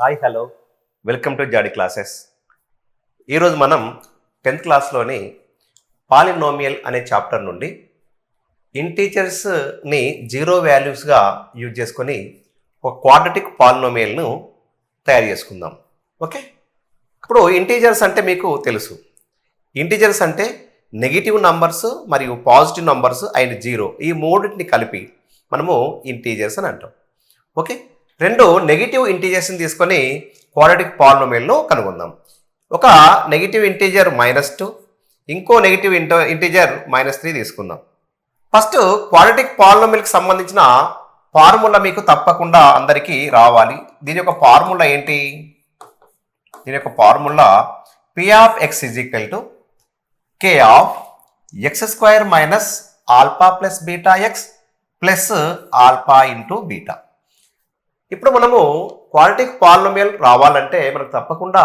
Hi hello welcome to జాడీ classes. ఈరోజు మనం 10th క్లాస్లోని పాలినోమియల్ అనే చాప్టర్ నుండి ఇంటీజర్స్ని జీరో వాల్యూస్గా యూజ్ చేసుకొని ఒక క్వాడ్రటిక్ పాలినోమియల్ను తయారు చేసుకుందాం. ఓకే, ఇప్పుడు ఇంటీజర్స్ అంటే మీకు తెలుసు. ఇంటీజర్స్ అంటే నెగిటివ్ నంబర్స్ మరియు పాజిటివ్ నంబర్స్ అండ్ జీరో, ఈ మూడింటిని కలిపి మనము ఇంటీజర్స్ అని అంటాం. ఓకే, రెండు నెగిటివ్ ఇంటీజర్స్ని తీసుకొని క్వాడ్రటిక్ పాలినోమియల్ను కనుగొందాం. ఒక నెగిటివ్ ఇంటీజర్ -2, ఇంకో నెగిటివ్ ఇంటీజర్ -3 తీసుకుందాం. ఫస్ట్ క్వాడ్రటిక్ పాలినోమియల్కి సంబంధించిన ఫార్ములా మీకు తప్పకుండా అందరికీ రావాలి. దీని యొక్క ఫార్ములా ఏంటి? దీని యొక్క formula p of x is equal to k of x square minus alpha plus beta x plus alpha into beta. ఇప్పుడు మనము క్వాడ్రటిక్ పాలినోమియల్ రావాలంటే మనకు తప్పకుండా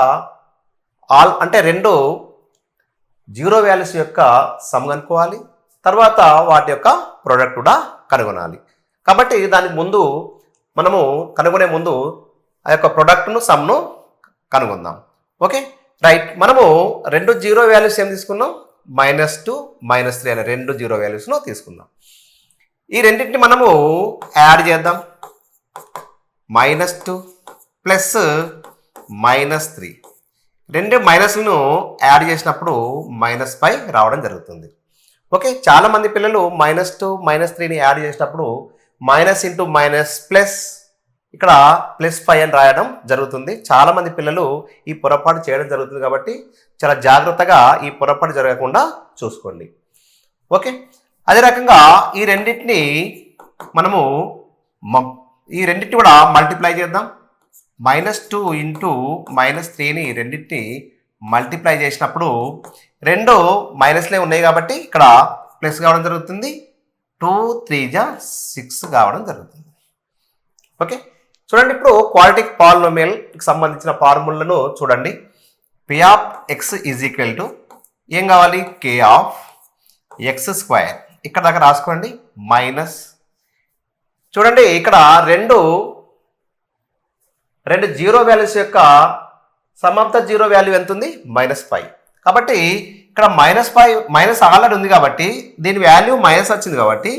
అంటే రెండు జీరో వాల్యూస్ యొక్క సమ్ కనుక్కోవాలి, తర్వాత వాటి యొక్క ప్రోడక్ట్ కూడా కనుగొనాలి. కాబట్టి దానికి ముందు మనము కనుగొనే ముందు ఆ యొక్క ప్రోడక్ట్ను సమ్ను కనుగొందాం. ఓకే రైట్, మనము రెండు జీరో వాల్యూస్ ఏం తీసుకున్నాం? -2, -3 అనే రెండు జీరో వాల్యూస్ను తీసుకుందాం. ఈ రెండింటిని మనము యాడ్ చేద్దాం. -2 ప్లస్ -3, రెండు మైనస్లను యాడ్ చేసినప్పుడు -5 రావడం జరుగుతుంది. ఓకే, చాలామంది పిల్లలు -2, -3ని యాడ్ చేసినప్పుడు మైనస్ ఇంటూ మైనస్ ప్లస్ ఇక్కడ +5 అని రాయడం జరుగుతుంది. చాలామంది పిల్లలు ఈ పొరపాటు చేయడం జరుగుతుంది. కాబట్టి చాలా జాగ్రత్తగా ఈ పొరపాటు జరగకుండా చూసుకోండి. ఓకే, అదే రకంగా ఈ రెండింటిని మనము కూడా మల్టిప్లై చేద్దాం. -2 ఇంటూ -3ని రెండింటిని మల్టిప్లై చేసినప్పుడు రెండు మైనస్లే ఉన్నాయి కాబట్టి ఇక్కడ ప్లస్ కావడం జరుగుతుంది. 2 3 6 కావడం జరుగుతుంది. ఓకే, చూడండి ఇప్పుడు క్వాడ్రటిక్ పాలినోమియల్కి సంబంధించిన ఫార్ములను చూడండి. p of x is equal to ఏం కావాలి? k of x square, ఇక్కడ దాకా రాసుకోండి. మైనస్ చూడండి ఇక్కడ రెండు జీరో వాల్యూస్ యొక్క some of the zero value ఎంత ఉంది? -5. కాబట్టి ఇక్కడ మైనస్ ఆల్రెడీ ఉంది కాబట్టి దీని వాల్యూ మైనస్ వచ్చింది కాబట్టి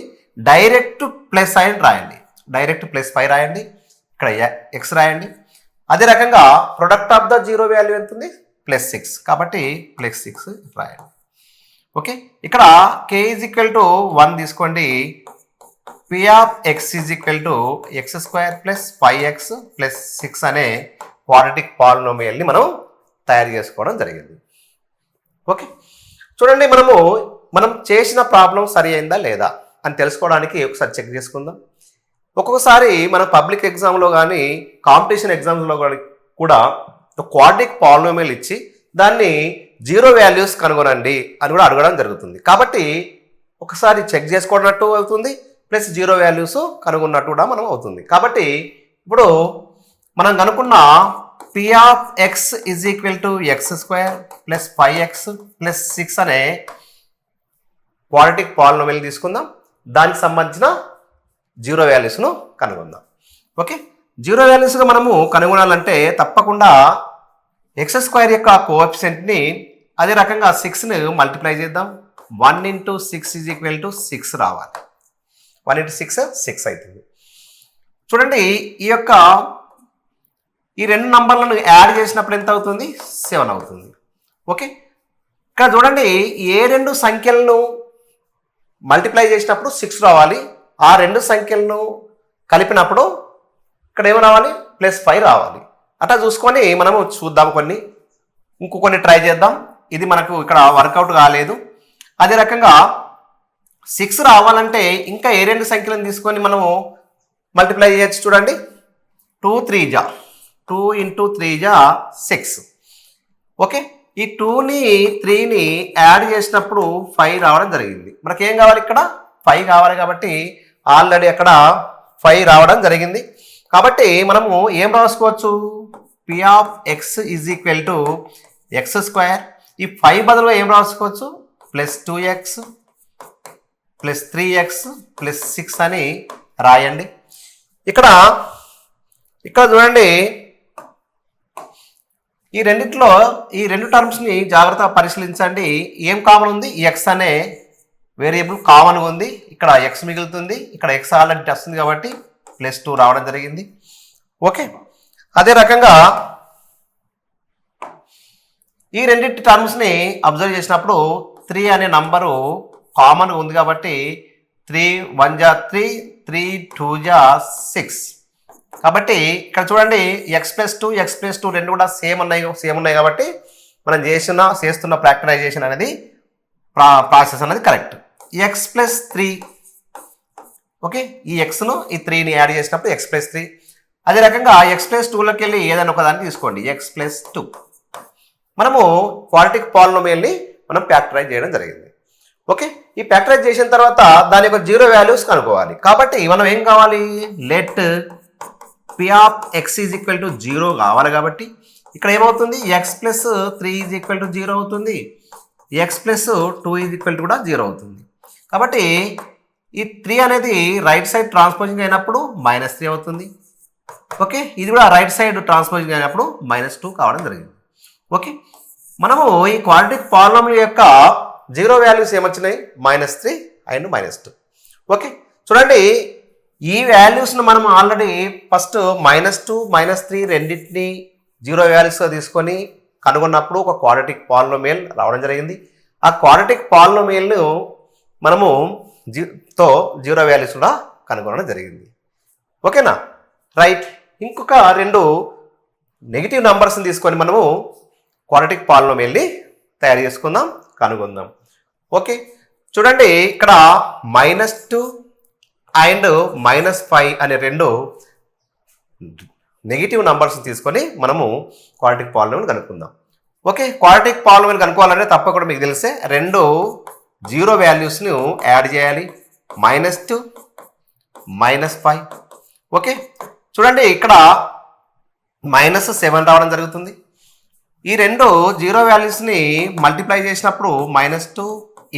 డైరెక్ట్ ప్లస్ అని రాయండి. డైరెక్ట్ +5 రాయండి. ఇక్కడ x రాయండి. అదే రకంగా product of the zero value ఎంత ఉంది? +6, కాబట్టి +6 రాయండి. ఓకే, ఇక్కడ k = 1 తీసుకోండి. p of x is equal to x square plus 5x plus 6 అనే క్వాడ్రటిక్ పాలినోమియల్ని మనం తయారు చేసుకోవడం జరిగింది. ఓకే, చూడండి మనం చేసిన ప్రాబ్లం సరి అయిందా లేదా అని తెలుసుకోవడానికి ఒకసారి చెక్ చేసుకుందాం. ఒక్కొక్కసారి మన పబ్లిక్ ఎగ్జామ్లో కానీ కాంపిటీషన్ ఎగ్జామ్స్లో కూడా క్వాడ్రటిక్ పాలినోమియల్ ఇచ్చి దాన్ని జీరో వాల్యూస్ కనుగొనండి అని కూడా అడగడం జరుగుతుంది. కాబట్టి ఒకసారి చెక్ చేసుకోవడట్టు అవుతుంది, ప్లస్ జీరో వాల్యూస్ కనుగొన్నట్టు కూడా మనం అవుతుంది. కాబట్టి ఇప్పుడు మనం కనుక్కున్న p of x is equal to x square plus 5x plus 6 అనే క్వాడ్రటిక్ పాలినోమియల్ తీసుకుందాం. దానికి సంబంధించిన జీరో వాల్యూస్ను కనుగొందాం. ఓకే, జీరో వాల్యూస్గా మనము కనుగొనాలంటే తప్పకుండా x స్క్వేర్ యొక్క కోఎఫిషియెంట్ని అదే రకంగా 6ని మల్టిప్లై చేద్దాం. 1 × 6 = 6 రావాలి. 1 × 6 అవుతుంది. చూడండి ఈ రెండు నంబర్లను యాడ్ చేసినప్పుడు ఎంత అవుతుంది? 7 అవుతుంది. ఓకే, ఇక్కడ చూడండి ఏ రెండు సంఖ్యలను మల్టిప్లై చేసినప్పుడు 6 రావాలి, ఆ రెండు సంఖ్యలను కలిపినప్పుడు ఇక్కడ ఏమి రావాలి? +5 రావాలి. అట్లా చూసుకొని మనము చూద్దాం. ఇంకొన్ని ట్రై చేద్దాం. ఇది మనకు ఇక్కడ వర్కౌట్ కాలేదు. అదే రకంగా 6 రావాలంటే ఇంకా ఏ రెండు సంఖ్యలను తీసుకొని మనము మల్టిప్లై చేయొచ్చు. చూడండి 2 × 3 = 6. ఓకే, ఈ 2ని 3ని యాడ్ చేసినప్పుడు 5 రావడం జరిగింది. మనకేం కావాలి? ఇక్కడ 5 కావాలి. కాబట్టి ఆల్రెడీ అక్కడ 5 రావడం జరిగింది. కాబట్టి మనము ఏం రాసుకోవచ్చు? p of x is equal to x square. ఈ 5 బదులుగా ఏం రాసుకోవచ్చు? +2x plus 3x plus 6 అని రాయండి. ఇక్కడ చూడండి ఈ రెండిట్లో ఈ రెండు టర్మ్స్ని జాగ్రత్తగా పరిశీలించండి. ఏం కామన్ ఉంది? ఎక్స్ అనే వేరియబుల్ కామన్గా ఉంది. ఇక్కడ ఎక్స్ మిగులుతుంది, ఇక్కడ ఎక్స్ ఆల్రెడీ వస్తుంది కాబట్టి +2 రావడం జరిగింది. ఓకే, అదే రకంగా ఈ రెండింటి టర్మ్స్ని అబ్జర్వ్ చేసినప్పుడు 3 అనే నంబరు కామన్గా ఉంది కాబట్టి 3 1 జా 3, 3 2 జా 6. కాబట్టి ఇక్కడ చూడండి x+2 రెండు కూడా సేమ్ ఉన్నాయి కాబట్టి మనం చేస్తున్న ప్రాక్టికలైజేషన్ అనేది ప్రాసెస్ అనేది కరెక్ట్. x+3 ఓకే, ఈ ఎక్స్ను ఈ 3ని యాడ్ చేసినప్పుడు x+3. అదే రకంగా x+2లోకి వెళ్ళి ఏదైనా ఒకదాన్ని తీసుకోండి x+2. మనము క్వాడ్రాటిక్ పాలినోమియల్ని మనం ఫ్యాక్టరైజ్ చేయడం జరిగింది. ఓకే, ఈ ఫ్యాక్టరైజ్ చేసిన తర్వాత దాని యొక్క జీరో వాల్యూస్ కనుక్కోవాలి. కాబట్టి మనం ఏం కావాలి? Let p of x is equal to 0 కావాలి. కాబట్టి ఇక్కడ ఏమవుతుంది? x+3 ఈజ్ ఈక్వల్ టు 0 అవుతుంది, x+2 ఈజ్ ఈక్వల్ టు కూడా 0 అవుతుంది. కాబట్టి ఈ 3 అనేది రైట్ సైడ్ ట్రాన్స్పోజింగ్ అయినప్పుడు -3 అవుతుంది. ఓకే, ఇది కూడా రైట్ సైడ్ ట్రాన్స్పోజింగ్ అయినప్పుడు -2 కావడం జరిగింది. ఓకే, మనము ఈ క్వాడ్రాటిక్ పాలినోమియల్ యొక్క జీరో వాల్యూస్ ఏమొచ్చినాయి? -3 అండ్ -2. ఓకే, చూడండి ఈ వాల్యూస్ను మనం ఆల్రెడీ ఫస్ట్ -2 -3 రెండింటిని జీరో వాల్యూస్గా తీసుకొని కనుగొన్నప్పుడు ఒక క్వాడ్రాటిక్ పాలినోమియల్ రావడం జరిగింది. ఆ క్వాడ్రాటిక్ పాలినోమియల్ను మనము జీరో వాల్యూస్ కూడా కనుగొనడం జరిగింది. ఓకేనా, రైట్. ఇంకొక రెండు నెగిటివ్ నంబర్స్ని తీసుకొని మనము క్వాడ్రాటిక్ పాలినోమియల్ని తయారు చేసుకుందాం, కనుగొందాం. ఓకే, చూడండి ఇక్కడ -2 అండ్ -5 అనే రెండు నెగిటివ్ నంబర్స్ తీసుకొని మనము క్వాడ్రాటిక్ పాలినోమియల్ కనుక్కుందాం. ఓకే, క్వాడ్రాటిక్ పాలినోమియల్ కనుక్కోవాలంటే తప్పకుండా మీకు తెలిసే రెండు జీరో వాల్యూస్ని యాడ్ చేయాలి, -2 -5. ఓకే, చూడండి ఇక్కడ -7 రావడం జరుగుతుంది. ఈ రెండు జీరో వాల్యూస్ని మల్టిప్లై చేసినప్పుడు -2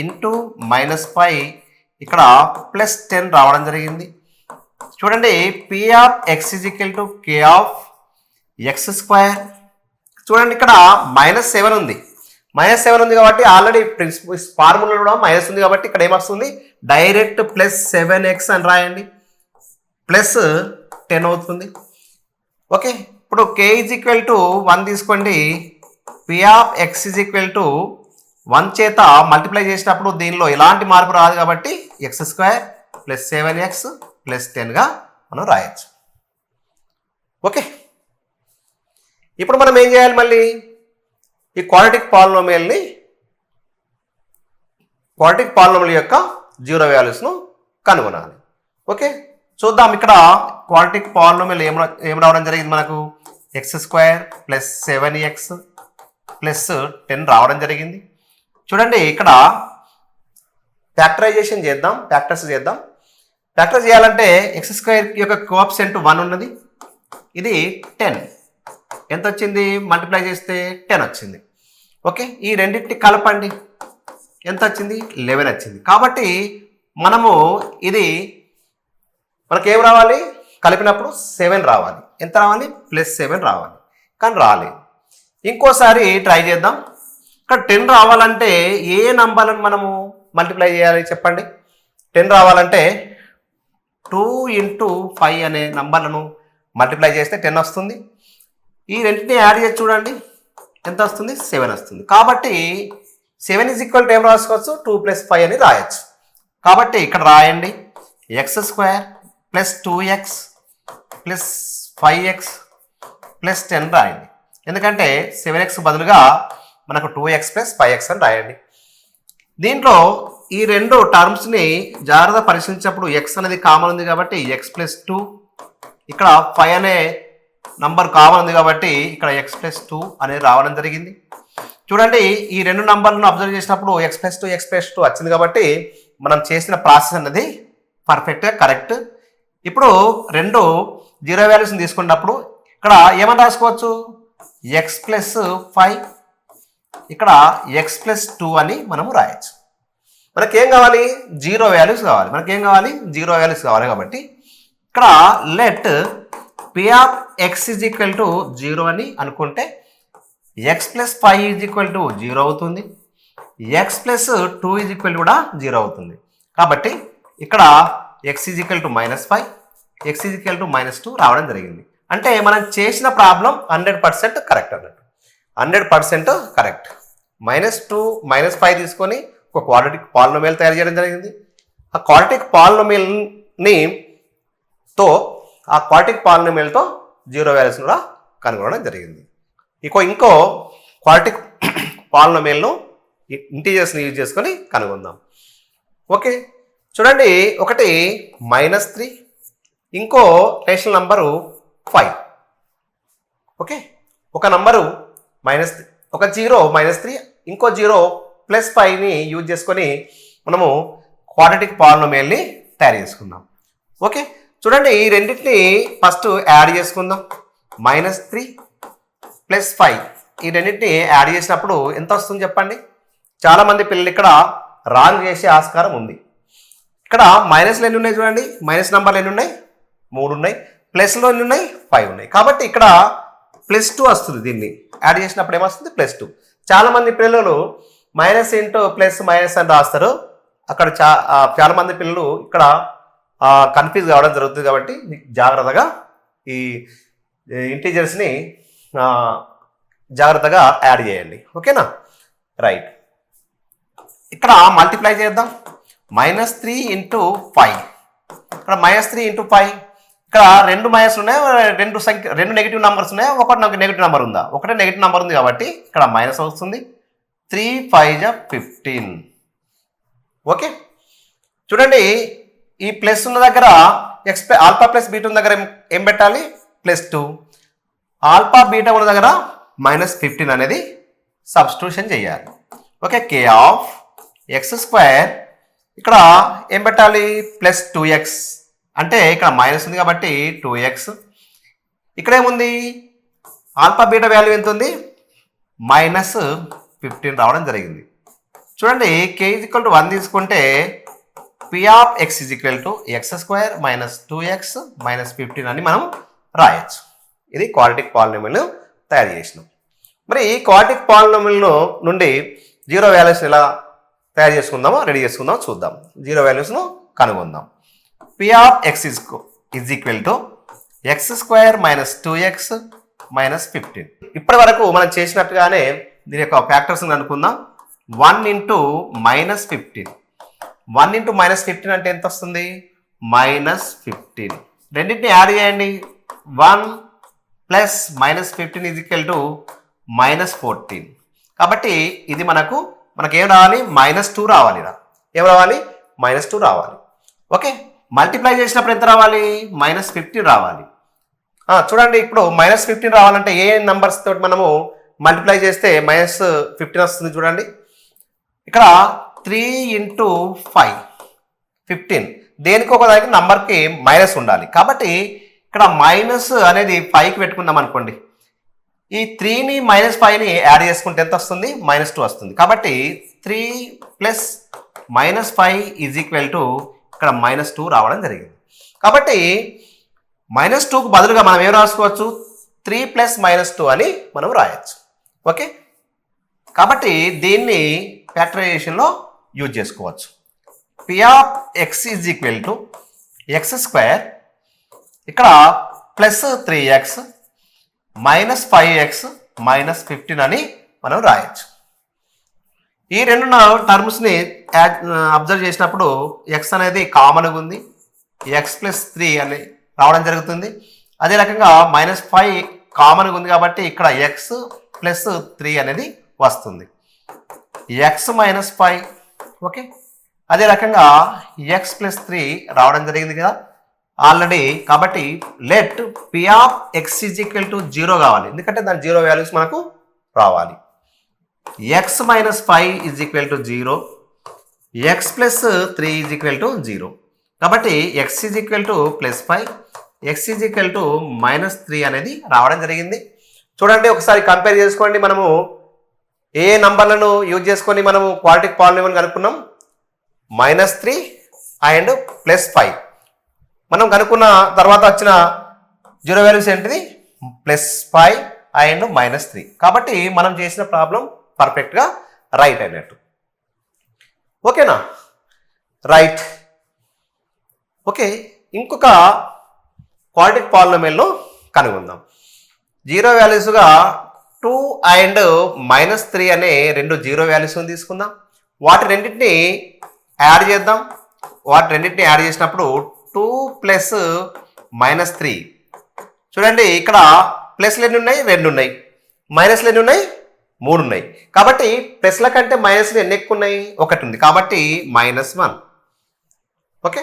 ఇంటూ -5 ఇక్కడ +10 రావడం జరిగింది. చూడండి p of x is equal to k of x². చూడండి ఇక్కడ -7 ఉంది, -7 ఉంది కాబట్టి ఆల్రెడీ ఫార్ములా కూడా మైనస్ ఉంది కాబట్టి ఇక్కడ ఏమొస్తుంది? డైరెక్ట్ +7x అని రాయండి, +10 అవుతుంది. ఓకే, ఇప్పుడు k ఈజ్ ఈక్వల్ టు 1 తీసుకోండి. p of x is equal to 1 చేత మల్టిప్లై చేసినప్పుడు దీనిలో ఎలాంటి మార్పు రాదు కాబట్టి x² + 7x + 10గా మనం రాయొచ్చు. ఓకే, ఇప్పుడు మనం ఏం చేయాలి? మళ్ళీ ఈ క్వాడ్రాటిక్ పాలినోమియల్ యొక్క జీరో వాల్యూస్ను కనుగొనాలి. ఓకే, చూద్దాం. ఇక్కడ క్వాడ్రాటిక్ పాలినోమియల్ ఏం రావడం జరిగింది? మనకు x² + 7x + 10 రావడం జరిగింది. చూడండి ఇక్కడ ఫ్యాక్టరైజ్ చేద్దాం. ఫ్యాక్టర్ చేయాలంటే x² యొక్క కోఎఫిషియంట్ 1 ఉన్నది, ఇది 10. ఎంత వచ్చింది? మల్టిప్లై చేస్తే 10 వచ్చింది. ఓకే, ఈ రెండింటిని కలపండి, ఎంత వచ్చింది? 11 వచ్చింది. కాబట్టి మనము మనకేం రావాలి? కలిపినప్పుడు 7 రావాలి. ఎంత రావాలి? +7 రావాలి, కానీ రాలేదు. ఇంకోసారి ట్రై చేద్దాం. ఇక్కడ 10 రావాలంటే ఏ నంబర్లను మనము మల్టిప్లై చేయాలి చెప్పండి? 10 రావాలంటే 2 × 5 అనే నంబర్లను మల్టిప్లై చేస్తే 10 వస్తుంది. ఈ రెండింటిని యాడ్ చేసి చూడండి, ఎంత వస్తుంది? 7 వస్తుంది. కాబట్టి 7 ఈజ్ ఈక్వల్ టు ఏం రాసుకోవచ్చు? 2 + 5 అని రాయొచ్చు. కాబట్టి ఇక్కడ రాయండి x² + 2x + 5x + 10 రాయండి. ఎందుకంటే 7x బదులుగా మనకు 2x + 5x అని రాయండి. దీంట్లో ఈ రెండు టర్మ్స్ని జాగ్రత్త పరిశీలించినప్పుడు x అనేది కామన్ ఉంది కాబట్టి x+2, ఇక్కడ 5 అనే నంబర్ కామన్ ఉంది కాబట్టి ఇక్కడ x+2 అనేది రావడం జరిగింది. చూడండి ఈ రెండు నంబర్లను అబ్జర్వ్ చేసినప్పుడు x+2 వచ్చింది కాబట్టి మనం చేసిన ప్రాసెస్ అనేది పర్ఫెక్ట్గా కరెక్ట్. ఇప్పుడు రెండు జీరో వాల్యూస్ని తీసుకున్నప్పుడు ఇక్కడ ఏమని రాసుకోవచ్చు? x+5, ఇక్కడ x+2 అని మనము రాయొచ్చు. మనకేం కావాలి? జీరో వాల్యూస్ కావాలి. కాబట్టి ఇక్కడ let p of x is equal to 0 అని అనుకుంటే X plus 5 is equal to 0 అవుతుంది. ఎక్స్ ప్లస్ 2 ఈజ్ ఈక్వల్ కూడా 0 అవుతుంది. కాబట్టి ఇక్కడ X is equal to -5, X is equal to -2 రావడం జరిగింది. అంటే మనం చేసిన ప్రాబ్లం 100% కరెక్ట్ అన్నట్టు. 100% కరెక్ట్. -2 -5 తీసుకొని ఒక క్వాడ్రాటిక్ పాలినోమియల్ తయారు చేయడం జరిగింది. ఆ క్వాడ్రాటిక్ పాలినోమియల్ని ఆ క్వాడ్రాటిక్ పాలినోమియల్తో 0 వాల్యూస్ కూడా కనుగొనడం జరిగింది. ఇంకో క్వాడ్రాటిక్ పాలినోమియల్ను ఇంటీజర్స్ని యూజ్ చేసుకొని కనుగొందాం. ఓకే, చూడండి, ఒకటి -3, ఇంకో రేషనల్ నంబరు 5. ఓకే, ఒక నంబరు ఒక 0 -3, ఇంకో 0 +5ని యూజ్ చేసుకొని మనము క్వాడ్రాటిక్ పాలినోమియల్ని తయారు చేసుకుందాం. ఓకే, చూడండి, ఈ రెండింటిని ఫస్ట్ యాడ్ చేసుకుందాం. -3 + 5 ఈ రెండింటిని యాడ్ చేసినప్పుడు ఎంత వస్తుంది చెప్పండి. చాలామంది పిల్లలు ఇక్కడ రాంగ్ చేసే ఆస్కారం ఉంది. ఇక్కడ మైనస్లు ఎన్ని ఉన్నాయి చూడండి, మైనస్ నెంబర్లు ఎన్ని ఉన్నాయి, 3 ఉన్నాయి. ప్లస్లో ఎన్ని ఉన్నాయి, 5 ఉన్నాయి. కాబట్టి ఇక్కడ +2 వస్తుంది. దీన్ని యాడ్ చేసినప్పుడు ఏమొస్తుంది, +2. చాలామంది పిల్లలు మైనస్ ఇంటూ ప్లస్ మైనస్ అని రాస్తారు. అక్కడ చాలామంది పిల్లలు ఇక్కడ కన్ఫ్యూజ్ కావడం జరుగుతుంది. కాబట్టి జాగ్రత్తగా ఈ ఇంటీజర్స్ని జాగ్రత్తగా యాడ్ చేయండి. ఓకేనా, రైట్. ఇక్కడ మల్టిప్లై చేద్దాం. -3 × 5. ఇక్కడ -3 × 5. ఇక్కడ 2 మైనస్ ఉన్నాయి, 2 నెగిటివ్ నెంబర్స్ ఉన్నాయి, ఒకటి నాకు నెగిటివ్ నెంబర్ ఉందా, ఒకటే నెగిటివ్ నెంబర్ ఉంది కాబట్టి ఇక్కడ మైనస్ వస్తుంది. 3 × 5 = 15. ఓకే, చూడండి, ఈ ప్లస్ ఉన్న దగ్గర ఆల్ఫా ప్లస్ బీటా ఉన్న దగ్గర ఏం పెట్టాలి, +2. ఆల్ఫా బీటా ఉన్న దగ్గర -15 అనేది సబ్స్టిట్యూషన్ చేయాలి. ఓకే, k(x²) ఇక్కడ ఏం పెట్టాలి, +2x. అంటే ఇక్కడ మైనస్ ఉంది కాబట్టి 2x. ఇక్కడ ఏముంది, ఆల్ఫా బీటా వాల్యూ ఎంత ఉంది, -15 రావడం జరిగింది. చూడండి, k = 1 తీసుకుంటే P(x) = x² - 2x - 15 అని మనం రాయొచ్చు. ఇది క్వాడ్రాటిక్ పాలినోమియల్ తయారు చేసినాం. మరి ఈ క్వాడ్రాటిక్ పాలినోమియల్ నుండి 0 వాల్యూస్ ఎలా తయారు చేసుకుందామో రెడీ చేసుకుందామో చూద్దాం. 0 వాల్యూస్ను కనుగొందాం. P(x) = x² - 2x - 15. ఇప్పటి వరకు మనం చేసినట్టుగానే దీని యొక్క ఫ్యాక్టర్స్ అనుకుందాం. 1 × -15. 1 × -15 అంటే ఎంత వస్తుంది, -15. రెండింటిని యాడ్ చేయండి. 1 + -15 = -14. కాబట్టి ఇది మనకేం రావాలి, -2 రావాలి. ఏం రావాలి, -2 రావాలి. ఓకే, మల్టిప్లై చేసినప్పుడు ఎంత రావాలి, -15 రావాలి. చూడండి, ఇప్పుడు -15 రావాలంటే ఏ నెంబర్స్ తోటి మనము మల్టిప్లై చేస్తే -15 వస్తుంది చూడండి. ఇక్కడ 3 × 5 15. దేనికి ఒక దానికి నంబర్కి మైనస్ ఉండాలి. కాబట్టి ఇక్కడ మైనస్ అనేది 5కి పెట్టుకుందాం అనుకోండి. ఈ 3ని -5ని యాడ్ చేసుకుంటే ఎంత వస్తుంది, -2 వస్తుంది. కాబట్టి 3 + -5 = ఇక్కడ -2 రావడం జరిగింది. కాబట్టి -2కు బదులుగా మనం ఏం రాసుకోవచ్చు, 3 + -2 అని మనం రాయొచ్చు. ఓకే, కాబట్టి దీన్ని ఫ్యాక్టరైజేషన్లో యూజ్ చేసుకోవచ్చు. P(x) = x², ఇక్కడ +3x -5x -15 అని మనం రాయొచ్చు. ఈ రెండు టర్మ్స్ని అబ్జర్వ్ చేసినప్పుడు x అనేది కామన్గా ఉంది, x + 3 అని రావడం జరుగుతుంది. అదే రకంగా -5 కామన్గా ఉంది కాబట్టి ఇక్కడ x + 3 అనేది వస్తుంది, x - 5. ఓకే, అదే రకంగా x + 3 రావడం జరిగింది కదా ఆల్రెడీ. కాబట్టి లెట్ P(x) = 0 కావాలి, ఎందుకంటే దాని 0 వాల్యూస్ మనకు రావాలి. x - 5 = 0, x + 3 = 0. కాబట్టి x +5, x -3 అనేది రావడం జరిగింది. చూడండి, ఒకసారి కంపేర్ చేసుకోండి. మనము ఏ నంబర్లను యూజ్ చేసుకొని మనము క్వాడ్రాటిక్ పాలినోమియల్ కనుక్కున్నాం, -3 అండ్ +5. మనం కనుక్కున్న తర్వాత వచ్చిన 0 వాల్యూస్ ఏంటిది, +5 అండ్ -3. కాబట్టి మనం చేసిన ప్రాబ్లం పర్ఫెక్ట్గా రైట్ అయినట్టు. ఓకేనా? రైట్. ఓకే, ఇంకొక క్వాడ్రాటిక్ పాలినోమియల్ను కనుగొందాం. జీరో వాల్యూస్గా 2 అండ్ -3 అనే రెండు జీరో వాల్యూస్ని తీసుకుందాం. వాటి రెండింటిని యాడ్ చేద్దాం. వాటి రెండింటిని యాడ్ చేసినప్పుడు 2 ప్లస్ -3. చూడండి, ఇక్కడ ప్లస్లు ఎన్ని ఉన్నాయి? 2 ఉన్నాయి. మైనస్లు ఎన్ని ఉన్నాయి? 3 ఉన్నాయి. కాబట్టి ప్లస్ల కంటే మైనస్లు ఎన్ని ఎక్కువ ఉన్నాయి? 1 ఉంది. కాబట్టి -1. ఓకే,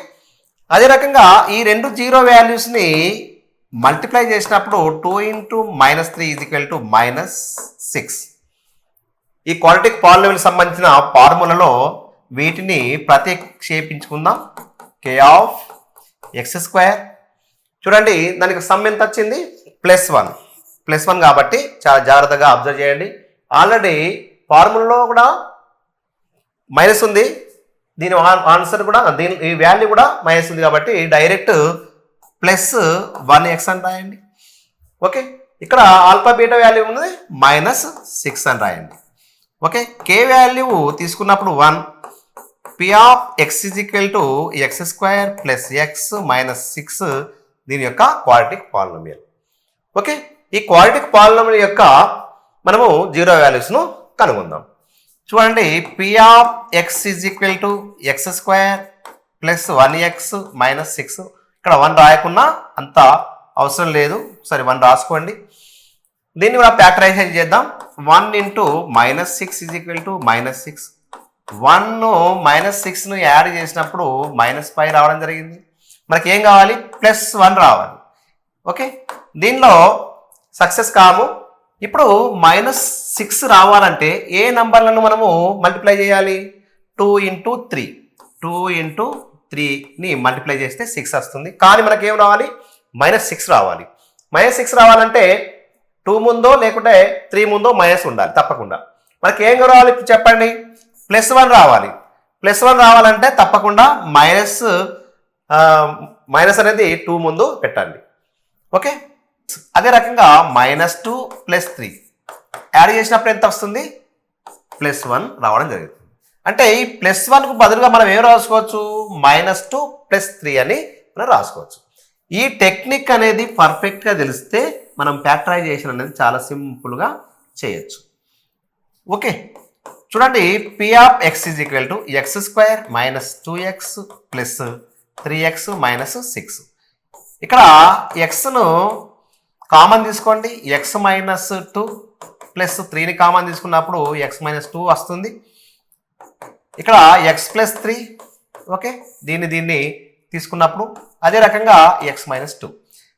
అదే రకంగా ఈ రెండు జీరో వాల్యూస్ని మల్టిప్లై చేసినప్పుడు 2 ఇంటూ -3 -6. ఈ క్వాడ్రాటిక్ పాలినోమియల్కి సంబంధించిన ఫార్ములాలో వీటిని ప్రతిక్షేపించుకుందాం. k of x². చూడండి, దానికి సమ్ ఎంత వచ్చింది? +1 కాబట్టి చాలా జాగ్రత్తగా అబ్జర్వ్ చేయండి. ఆల్రెడీ ఫార్ములాలో కూడా మైనస్ ఉంది, దీని ఆన్సర్ కూడా ఈ వాల్యూ కూడా మైనస్ ఉంది కాబట్టి డైరెక్ట్ +1x అని రాయండి. ఓకే, ఇక్కడ ఆల్ఫా బీటా వాల్యూ ఉన్నది -6 అని రాయండి. ఓకే, k వాల్యూ తీసుకున్నప్పుడు 1. p of x x² + x -6 దీని యొక్క క్వాడ్రాటిక్ పాలినోమియల్. ఓకే, ఈ క్వాడ్రాటిక్ పాలినోమియల్ యొక్క మనము జీరో వాల్యూస్ను కనుగొందాం. చూడండి, p of x x² + 1x -6. ఇక్కడ 1 రాయకున్నా అంత అవసరం లేదు, సరే 1 రాసుకోండి. దీన్ని కూడా ఫ్యాక్టరైజేషన్ చేద్దాం. 1 ఇంటూ -6 -6. 1 -6ను యాడ్ చేసినప్పుడు -5 రావడం జరిగింది. మనకి ఏం కావాలి? +1 రావాలి. ఓకే, దీనిలో సక్సెస్ కాము. ఇప్పుడు -6 రావాలంటే ఏ నంబర్లను మనము మల్టిప్లై చేయాలి? 2 ఇంటూ 3. 2 ఇంటూ 3ని మల్టిప్లై చేస్తే 6 వస్తుంది. కానీ మనకి ఏం రావాలి? -6 రావాలి. -6 రావాలంటే 2 ముందో లేకుంటే 3 ముందో మైనస్ ఉండాలి తప్పకుండా. మనకి ఏం రావాలి చెప్పండి? +1 రావాలి. +1 రావాలంటే తప్పకుండా మైనస్ అనేది 2 ముందు పెట్టండి. ఓకే, అదే రకంగా -2 + 3 యాడ్ చేసినప్పుడు ఎంత వస్తుంది? +1 రావడం జరుగుతుంది. అంటే ఈ +1కు బదులుగా మనం ఏం రాసుకోవచ్చు? -2 + 3 అని మనం రాసుకోవచ్చు. ఈ టెక్నిక్ అనేది పర్ఫెక్ట్గా తెలిస్తే మనం ఫ్యాక్టరైజేషన్ అనేది చాలా సింపుల్గా చేయొచ్చు. ఓకే, చూడండి, p of x x² - 2x + 3x -6. ఇక్కడ xను కామన్ తీసుకోండి. x -2 + 3ని కామన్ తీసుకున్నప్పుడు x -2 వస్తుంది. ఇక్కడ x + 3. ఓకే, దీన్ని తీసుకున్నప్పుడు అదే రకంగా x -2.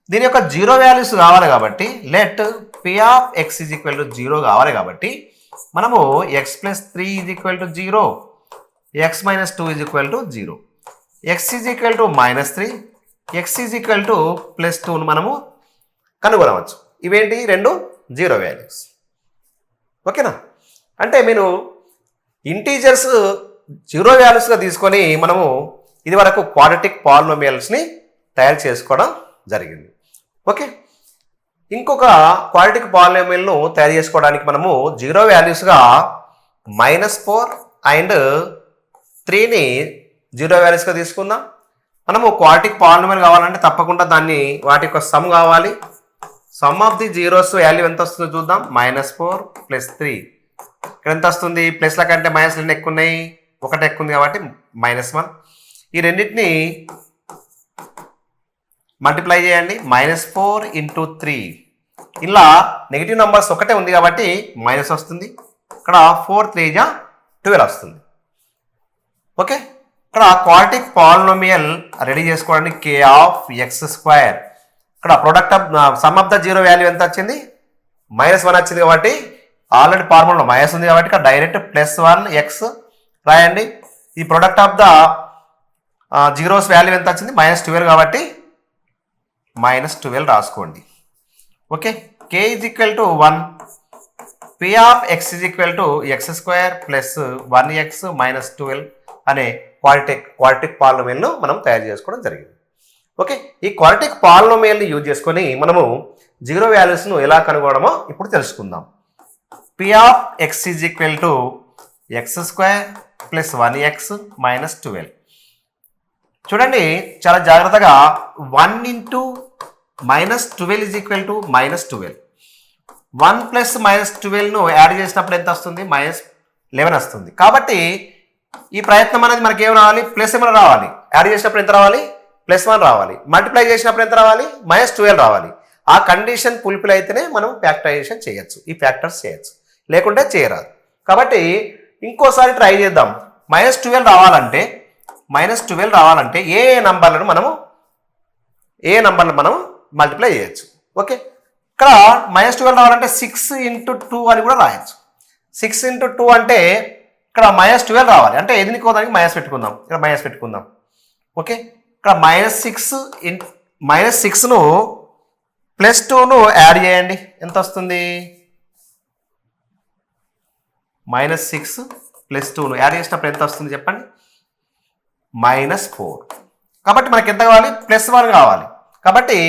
దీని యొక్క జీరో వాల్యూస్ కావాలి కాబట్టి లెట్ p ఆఫ్ x 0 కావాలి కాబట్టి మనము x + 3 0, x -2 0, x -3, x +2ను మనము కనుగొనవచ్చు. ఇవేంటి? రెండు జీరో వాల్యూస్. ఓకేనా? అంటే మీరు ఇంటీజర్స్ జీరో వాల్యూస్గా తీసుకొని మనము ఇది వరకు క్వాడ్రాటిక్ పాలినోమియల్స్ని తయారు చేసుకోవడం జరిగింది. ఓకే, ఇంకొక క్వాడ్రాటిక్ పాలినోమియల్ను తయారు చేసుకోవడానికి మనము జీరో వాల్యూస్గా -4 అండ్ 3ని జీరో వాల్యూస్గా తీసుకుందాం. మనము క్వాడ్రాటిక్ పాలినోమియల్ కావాలంటే తప్పకుండా వాటి యొక్క సమ్ కావాలి. Some of the zeros value ఎంత వస్తుందో చూద్దాం. -4 + 3 ఇక్కడ ఎంత వస్తుంది? ప్లస్ల కంటే మైనస్లు ఎన్ని ఎక్కువ ఉన్నాయి? 1 ఎక్కువ ఉంది కాబట్టి -1. ఈ రెండింటిని మల్టిప్లై చేయండి. -4 × 3. ఇలా నెగిటివ్ నెంబర్స్ ఒకటే ఉంది కాబట్టి మైనస్ వస్తుంది. ఇక్కడ 4 3 12 వస్తుంది. ఓకే, ఇక్కడ క్వాడ్రాటిక్ పాలినోమియల్ రెడీ చేసుకోవడానికి k ఆఫ్ x². ఇక్కడ product of some of the zero value ఎంత వచ్చింది? -1 వచ్చింది కాబట్టి ఆల్రెడీ ఫార్ములాలో మైనస్ ఉంది కాబట్టి ఇక్కడ డైరెక్ట్ +1x రాయండి. ఈ product of the zeros value ఎంత వచ్చింది? -12 కాబట్టి -12 రాసుకోండి. Okay, k = 1. p of x x² + 1x -12 అనే క్వాడ్రాటిక్ పాలినోమియల్ను మనం తయారు చేసుకోవడం జరిగింది. ఓకే, ఈ క్వాడ్రాటిక్ పాలినోమియల్ని యూజ్ చేసుకొని మనము జీరో వాల్యూస్ను ఎలా కనుగొనడమో ఇప్పుడు తెలుసుకుందాం. P of x is equal to x square plus 1x minus 12. చూడండి చాలా జాగ్రత్తగా 1 into minus 12 is equal to minus 12. 1 ప్లస్ మైనస్ 12ను యాడ్ చేసినప్పుడు ఎంత వస్తుంది? మైనస్ 11 వస్తుంది. కాబట్టి ఈ ప్రయత్నం అనేది మనకి ఏం రావాలి? ప్లస్ ఏమైనా రావాలి. యాడ్ చేసినప్పుడు ఎంత రావాలి? +1 రావాలి. మల్టిప్లై చేసినప్పుడు ఎంత రావాలి? -12 రావాలి. ఆ కండిషన్ ఫుల్ఫిల్ అయితేనే మనం ఫ్యాక్టరైజేషన్ చేయొచ్చు, ఈ ఫ్యాక్టర్స్ చేయొచ్చు, లేకుంటే చేయరాదు. కాబట్టి ఇంకోసారి ట్రై చేద్దాం. -12 రావాలంటే ఏ నంబర్లను మనం మల్టిప్లై చేయొచ్చు. ఓకే, ఇక్కడ -12 రావాలంటే 6 ఇంటూ 2 అని కూడా రాయొచ్చు. 6 ఇంటూ 2 అంటే ఇక్కడ -12 రావాలి. అంటే ఎదిని కోదానికి మైనస్ పెట్టుకుందాం, ఇక్కడ మైనస్ పెట్టుకుందాం. ఓకే, ఇక్కడ -6ను +2ను యాడ్ చేయండి, ఎంత వస్తుంది? -6 +2ను యాడ్ చేసినప్పుడు ఎంత వస్తుంది చెప్పండి? -4. కాబట్టి మనకి ఎంత కావాలి? +1 కావాలి. కాబట్టి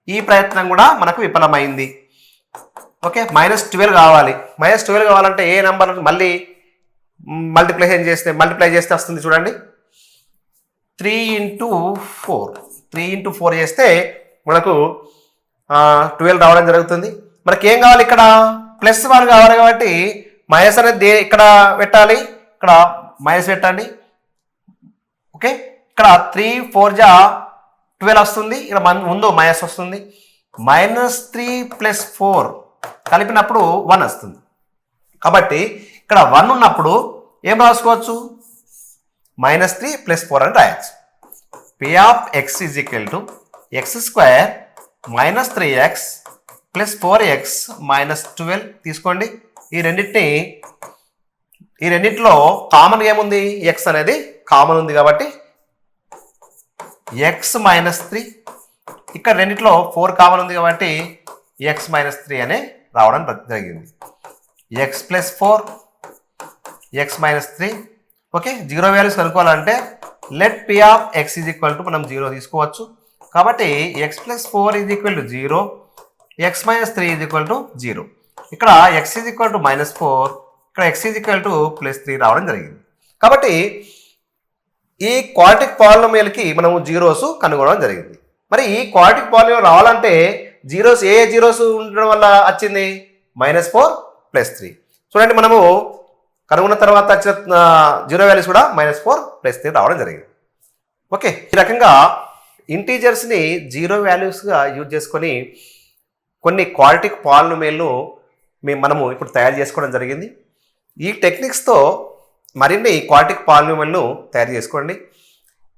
ఈ ప్రయత్నం కూడా మనకు విఫలమైంది. ఓకే, -12 కావాలి. -12 కావాలంటే ఏ నెంబర్ మళ్ళీ మల్టిప్లై చేస్తే వస్తుంది చూడండి. 3 ఇంటూ 4 చేస్తే మనకు 12 రావడం జరుగుతుంది. మనకి ఏం కావాలి? ఇక్కడ +1 కావాలి. కాబట్టి మైనస్ అనేది ఇక్కడ పెట్టాలి, ఇక్కడ మైనస్ పెట్టండి. ఓకే, ఇక్కడ 3 4 జా 12 వస్తుంది, ఇక్కడ ముందు మైనస్ వస్తుంది. -3 + 4 కలిపినప్పుడు 1 వస్తుంది. కాబట్టి ఇక్కడ 1 ఉన్నప్పుడు ఏం రాసుకోవచ్చు? -3 + 4 అని రాయొచ్చు. P of x is equal to x square -3x + 4x - 12 తీసుకోండి. ఈ రెండింటిలో కామన్ ఏముంది? ఎక్స్ అనేది కామన్ ఉంది కాబట్టి x -3, ఇక్కడ రెండిట్లో 4 కామన్ ఉంది కాబట్టి x -3 అనే రావడం జరిగింది. x + 4 x -3. Okay, zero values కనుక్కోవాలంటే let P of x is equal to మనం 0 తీసుకోవచ్చు. కాబట్టి x + 4 is equal to 0, x -3 is equal to 0. ఇక్కడ x ఈజ్ ఈక్వల్ టు -4, ఇక్కడ x ఈజ్ ఈక్వల్ టు +3 రావడం జరిగింది. కాబట్టి ఈ క్వాడ్రాటిక్ పాలినోమియల్కి మనము జీరోస్ కనుగొనడం జరిగింది. మరి ఈ క్వాడ్రాటిక్ పాలినోమియల్ రావాలంటే జీరోస్ ఏ జీరోస్ ఉండడం వల్ల వచ్చింది? -4 +3. చూడండి, మనము కనుగొన్న తర్వాత వచ్చిన జీరో వాల్యూస్ కూడా -4 +3 రావడం జరిగింది. ఓకే, ఈ రకంగా ఇంటీజర్స్ని జీరో వాల్యూస్గా యూజ్ చేసుకొని కొన్ని క్వాడ్రాటిక్ పాలినోమియల్ను మనము ఇప్పుడు తయారు చేసుకోవడం జరిగింది. ఈ టెక్నిక్స్తో మరిన్ని క్వాడ్రాటిక్ పాలినోమియల్ను తయారు చేసుకోండి.